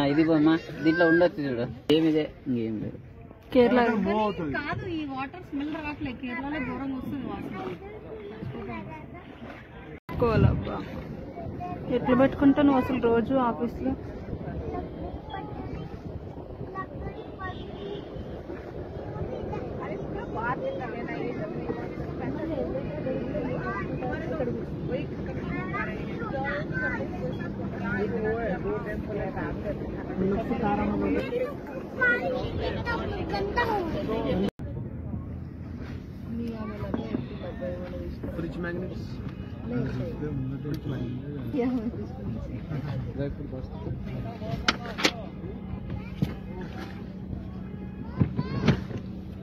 ఇది బొమ్మ దీంట్లో ఉండొచ్చు చూడు. ఏమిదే ఇంకేం లేదు. కేరళ కాదు, ఈ వాటర్ స్మెల్ రావట్లేదు. కేరళలో ఘోరంగా వస్తుంది వాసన. పెట్టుకోవాలబ్బా. ఎట్లా పెట్టుకుంటాను అసలు రోజు ఆఫీస్లో? फ्रिज मैग्नेट्स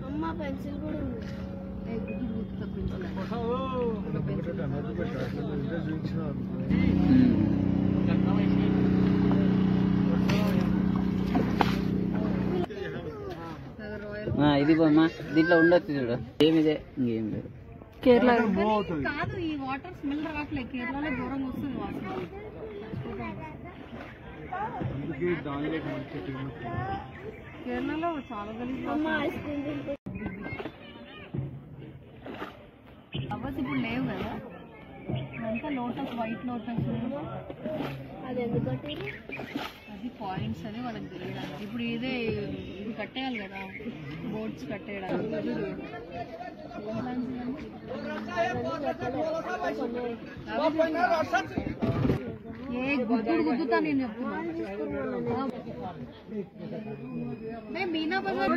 అమ్మ పెన్సిల్ కూడా ఉంది. ఇది బొమ్మ దీంట్లో ఉండొచ్చు చూడు. ఏమిదే ఇంకేం లేదు. కేరళ కాదు, ఈ వాటర్ స్మెల్ రావట్లేదు. కేరళలో ఘోరంగా వస్తుంది వాసన. కేరళలో చాలా గలీజ్ ఫ్లవర్స్ ఇప్పుడు లేవు కదా. అంతా లోటస్, వైట్ లోటస్. అది ఎందుకంటే అది పాయింట్స్ అని వాళ్ళకి తెలియడానికి. ఇప్పుడు ఇదే ఇది కట్టేయాలి కదా, బోర్డ్స్ కట్టేయడానికి. ఏ గుద్దుతా నేను చెప్తున్నా. మీనా బజార్